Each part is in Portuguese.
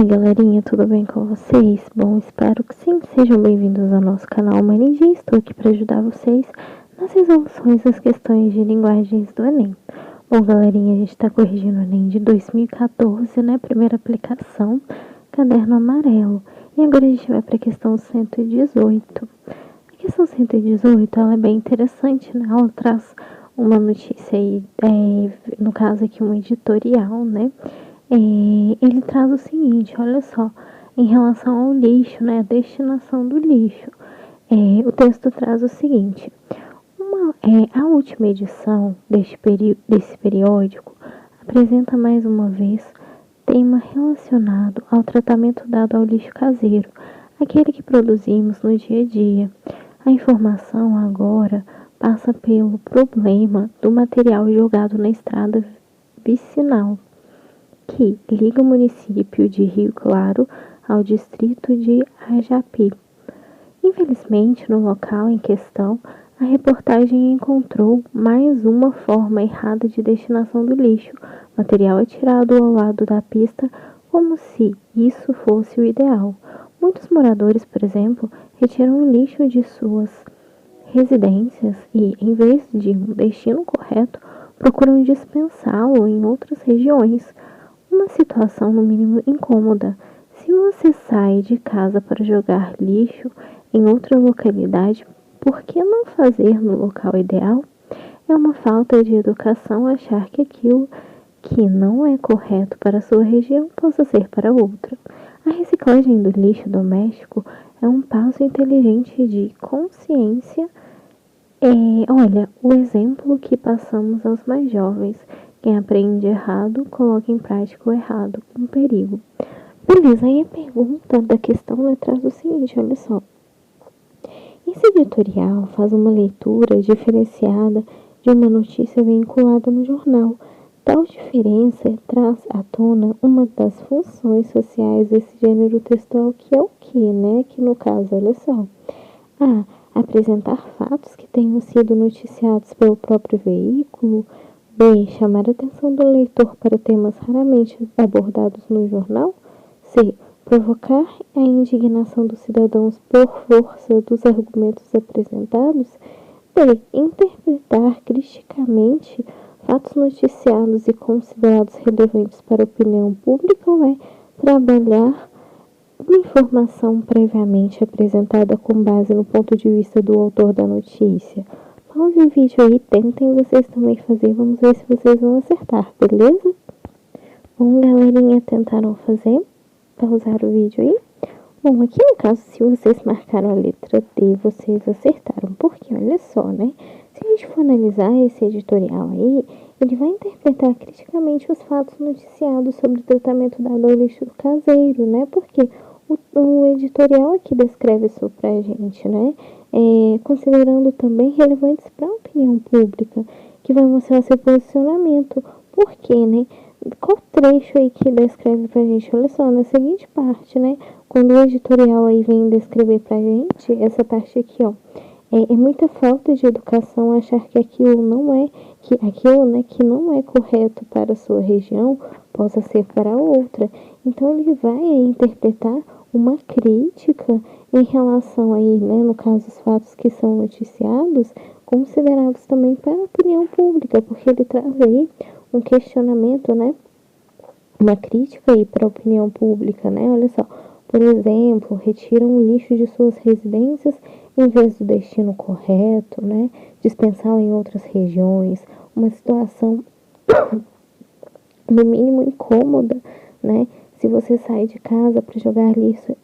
Oi galerinha, tudo bem com vocês? Bom, espero que sim, sejam bem-vindos ao nosso canal Manigi. Estou aqui para ajudar vocês nas resoluções das questões de linguagens do Enem. Bom galerinha, a gente está corrigindo o Enem de 2014, né? Primeira aplicação, caderno amarelo. E agora a gente vai para a questão 118. A questão 118, ela é bem interessante, né? Ela traz uma notícia aí, no caso aqui um editorial, né? Ele traz o seguinte, olha só, em relação ao lixo, né, a destinação do lixo. O texto traz o seguinte, a última edição desse periódico apresenta mais uma vez tema relacionado ao tratamento dado ao lixo caseiro, aquele que produzimos no dia a dia. A informação agora passa pelo problema do material jogado na estrada vicinal, que liga o município de Rio Claro ao distrito de Ajapi. Infelizmente, no local em questão, a reportagem encontrou mais uma forma errada de destinação do lixo. O material é tirado ao lado da pista como se isso fosse o ideal. Muitos moradores, por exemplo, retiram o lixo de suas residências e, em vez de um destino correto, procuram dispensá-lo em outras regiões. Uma situação no mínimo incômoda. Se você sai de casa para jogar lixo em outra localidade, por que não fazer no local ideal? É uma falta de educação achar que aquilo que não é correto para a sua região possa ser para outra. A reciclagem do lixo doméstico é um passo inteligente de consciência. Olha, o exemplo que passamos aos mais jovens. Quem aprende errado, coloca em prática o errado. Um perigo. Beleza, aí a pergunta da questão traz o seguinte, olha só. Esse editorial faz uma leitura diferenciada de uma notícia vinculada no jornal. Tal diferença traz à tona uma das funções sociais desse gênero textual, que é o quê, né? Que no caso, olha só. A. Apresentar fatos que tenham sido noticiados pelo próprio veículo. B. Chamar a atenção do leitor para temas raramente abordados no jornal. C. Provocar a indignação dos cidadãos por força dos argumentos apresentados. D. Interpretar criticamente fatos noticiados e considerados relevantes para a opinião pública. Ou é trabalhar uma informação previamente apresentada com base no ponto de vista do autor da notícia? Pause o vídeo aí, tentem vocês também fazer, vamos ver se vocês vão acertar, beleza? Bom, galerinha, tentaram fazer? Pausar o vídeo aí? Bom, aqui no caso, se vocês marcaram a letra D, vocês acertaram, porque olha só, né? Se a gente for analisar esse editorial aí, ele vai interpretar criticamente os fatos noticiados sobre o tratamento dado ao lixo caseiro, né? Porque o editorial aqui descreve isso pra gente, né? Considerando também relevantes para a opinião pública, que vai mostrar seu posicionamento. Por quê, né? Qual trecho aí que descreve pra gente? Olha só, na seguinte parte, né? Quando o editorial aí vem descrever pra gente, essa parte aqui, ó. É muita falta de educação achar que aquilo, né, que não é correto para a sua região, possa ser para outra. Então, ele vai interpretar uma crítica em relação aí, né, no caso, os fatos que são noticiados, considerados também para a opinião pública, porque ele traz aí um questionamento, né, uma crítica aí para a opinião pública, né, olha só. Por exemplo, retiram o lixo de suas residências em vez do destino correto, né? Dispensá-lo em outras regiões. Uma situação, no mínimo, incômoda, né? Se você sai de casa para jogar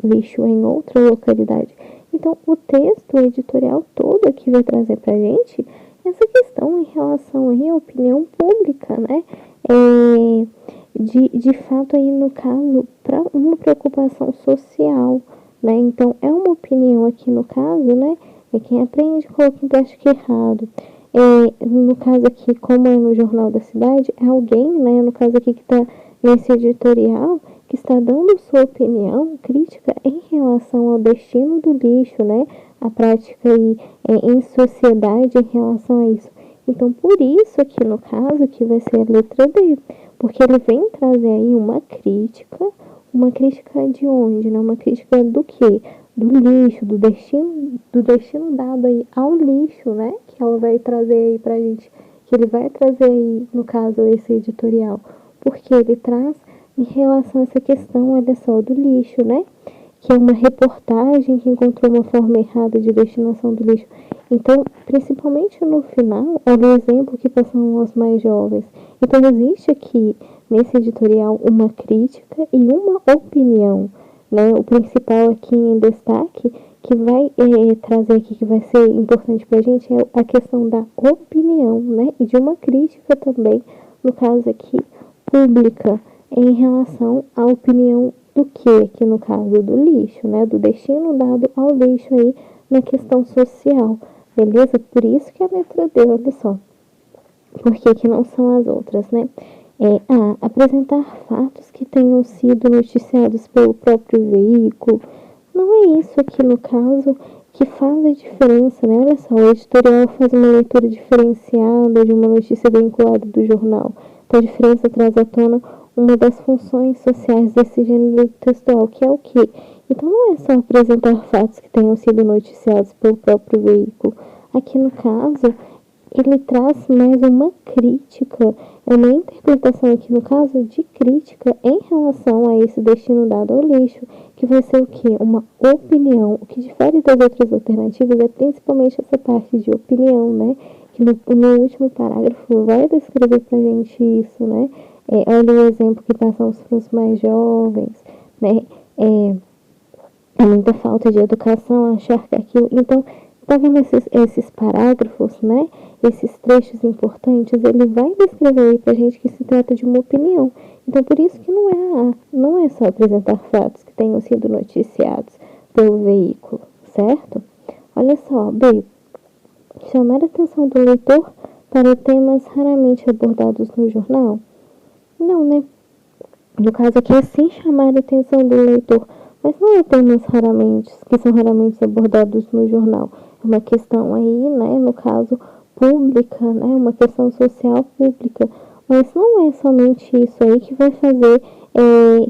lixo em outra localidade. Então, o texto, o editorial todo aqui vai trazer pra gente essa questão em relação aí à opinião pública, né? De fato, aí no caso, para uma preocupação social, né? Então, é uma opinião aqui no caso, né? Quem aprende coloca em prática errado. No caso aqui, como é no Jornal da Cidade, é alguém, né? No caso aqui que está nesse editorial, que está dando sua opinião crítica em relação ao destino do lixo, né? A prática aí em sociedade em relação a isso. Então, por isso aqui no caso, que vai ser a letra D, porque ele vem trazer aí uma crítica, uma crítica de onde, né? Uma crítica do quê? Do lixo, do destino dado aí ao lixo, né? Que ela vai trazer aí pra gente, que ele vai trazer aí, no caso, esse editorial. Porque ele traz em relação a essa questão, olha só, do lixo, né? Que é uma reportagem que encontrou uma forma errada de destinação do lixo. Então, principalmente no final, olha o exemplo que passam aos mais jovens. Então, existe aqui, nesse editorial, uma crítica e uma opinião, né? O principal aqui em destaque, que vai trazer aqui, que vai ser importante para a gente, é a questão da opinião, né? E de uma crítica também, no caso aqui, pública, em relação à opinião do que aqui no caso do lixo, né? Do destino dado ao lixo aí na questão social, beleza? Por isso que a letra D, olha só, porque que não são as outras, né? Apresentar fatos que tenham sido noticiados pelo próprio veículo. Não é isso aqui no caso que faz a diferença, né? Olha só, o editorial faz uma leitura diferenciada de uma notícia vinculada do jornal. Então, a diferença traz à tona uma das funções sociais desse gênero textual, que é o quê? Então, não é só apresentar fatos que tenham sido noticiados pelo próprio veículo. Aqui, no caso, ele traz mais uma crítica, é uma interpretação aqui, no caso, de crítica em relação a esse destino dado ao lixo, que vai ser o quê? Uma opinião. O que difere das outras alternativas é principalmente essa parte de opinião, né? Que no último parágrafo vai descrever pra gente isso, né? Olha o exemplo que passamos para os mais jovens, né? É muita falta de educação, achar que aquilo... Então, tá vendo esses parágrafos, né? Esses trechos importantes, ele vai descrever aí pra gente que se trata de uma opinião. Então, por isso que não é só apresentar fatos que tenham sido noticiados pelo veículo, certo? Olha só, B. Chamar a atenção do leitor para temas raramente abordados no jornal. Não, né? No caso aqui é sim chamar a atenção do leitor, mas não é temas que são raramente abordados no jornal. É uma questão aí, né, no caso, pública, né, uma questão social pública. Mas não é somente isso aí que vai fazer,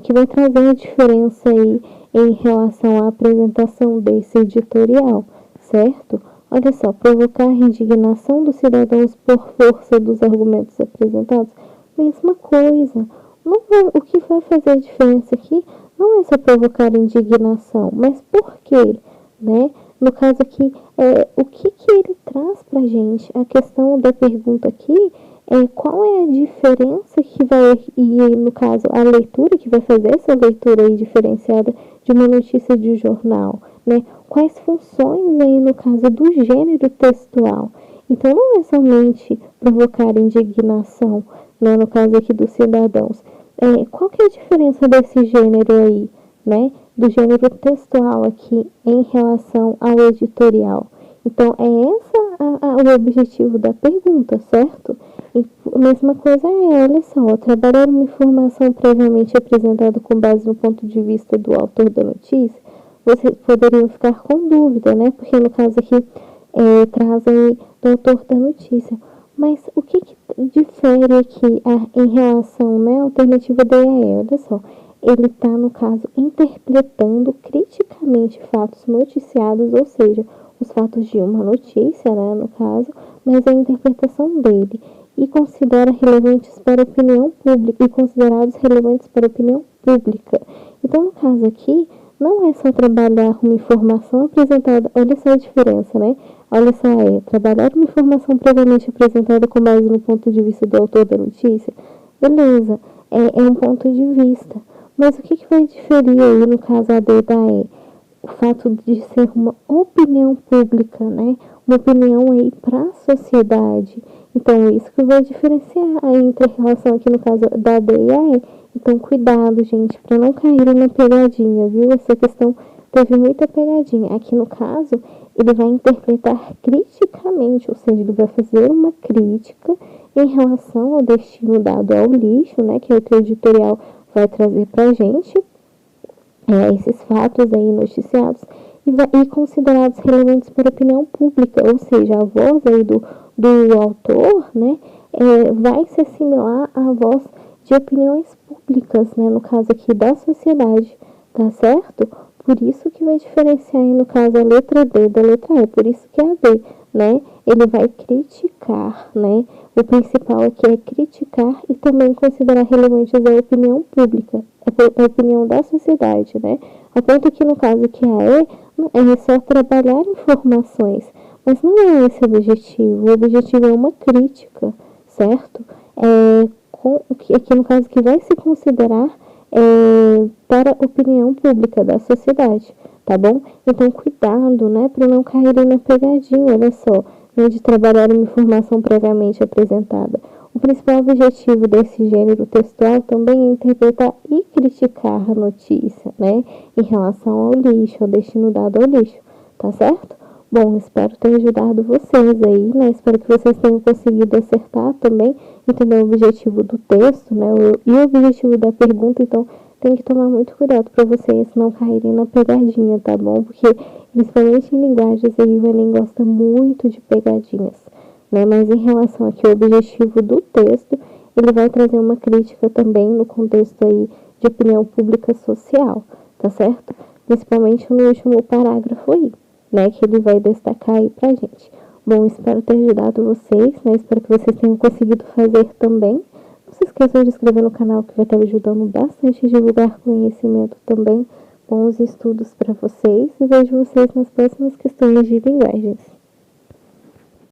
que vai trazer a diferença aí em relação à apresentação desse editorial, certo? Olha só, provocar a indignação dos cidadãos por força dos argumentos apresentados, mesma coisa. O que vai fazer a diferença aqui não é só provocar indignação, mas por quê, né? No caso aqui, o que ele traz pra gente? A questão da pergunta aqui é qual é a diferença que vai, e no caso, a leitura que vai fazer essa leitura aí diferenciada de uma notícia de jornal, né? Quais funções aí, no caso, do gênero textual? Então, não é somente provocar indignação, né? No caso aqui dos cidadãos. Qual que é a diferença desse gênero aí, né? Do gênero textual aqui em relação ao editorial. Então, o objetivo da pergunta, certo? E a mesma coisa olha só, trabalhar uma informação previamente apresentada com base no ponto de vista do autor da notícia, vocês poderiam ficar com dúvida, né? Porque no caso aqui, traz aí do autor da notícia. Mas o que difere aqui em relação, né, à alternativa D olha só, ele está, no caso, interpretando criticamente fatos noticiados, ou seja, os fatos de uma notícia, né, no caso, mas a interpretação dele, e considera relevantes para a opinião pública, e considerados relevantes para a opinião pública. Então, no caso aqui, não é só trabalhar uma informação apresentada, olha só a diferença, né? Olha só, trabalhar uma informação previamente apresentada com base no ponto de vista do autor da notícia, beleza, é um ponto de vista. Mas o que vai diferir aí, no caso, a D da E? O fato de ser uma opinião pública, né? Uma opinião aí para a sociedade. Então, isso que vai diferenciar entre a relação aqui, no caso, da D e a E. Então, cuidado, gente, para não cair na pegadinha, viu? Essa questão teve muita pegadinha. Aqui, no caso, ele vai interpretar criticamente, ou seja, ele vai fazer uma crítica em relação ao destino dado ao lixo, né? Que é o que o editorial vai trazer para a gente, esses fatos aí noticiados, e considerados relevantes para a opinião pública, ou seja, a voz aí do autor, né, vai se assimilar à voz de opiniões públicas, né? No caso aqui da sociedade, tá certo? Por isso que vai diferenciar aí, no caso, a letra D da letra E, por isso que é a D, né? Ele vai criticar, né? O principal aqui é criticar e também considerar relevantes a opinião pública, a opinião da sociedade, né? A ponto que, no caso que a E, é só trabalhar informações, mas não é esse o objetivo. O objetivo é uma crítica, certo? Aqui no caso que vai se considerar para a opinião pública da sociedade, tá bom? Então, cuidado, né, para não caírem na pegadinha, olha só, né, de trabalhar uma informação previamente apresentada. O principal objetivo desse gênero textual também é interpretar e criticar a notícia, né, em relação ao lixo, ao destino dado ao lixo, tá certo? Bom, espero ter ajudado vocês aí, né? Espero que vocês tenham conseguido acertar também, entender o objetivo do texto, né? E o objetivo da pergunta, então tem que tomar muito cuidado para vocês não caírem na pegadinha, tá bom? Porque, principalmente em linguagens aí, o Enem gosta muito de pegadinhas, né? Mas em relação aqui ao objetivo do texto, ele vai trazer uma crítica também no contexto aí de opinião pública social, tá certo? Principalmente no último parágrafo aí, né, que ele vai destacar aí pra gente. Bom, espero ter ajudado vocês, né, espero que vocês tenham conseguido fazer também. Não se esqueçam de inscrever no canal, que vai estar ajudando bastante a divulgar conhecimento também. Bons estudos para vocês e vejo vocês nas próximas questões de linguagens.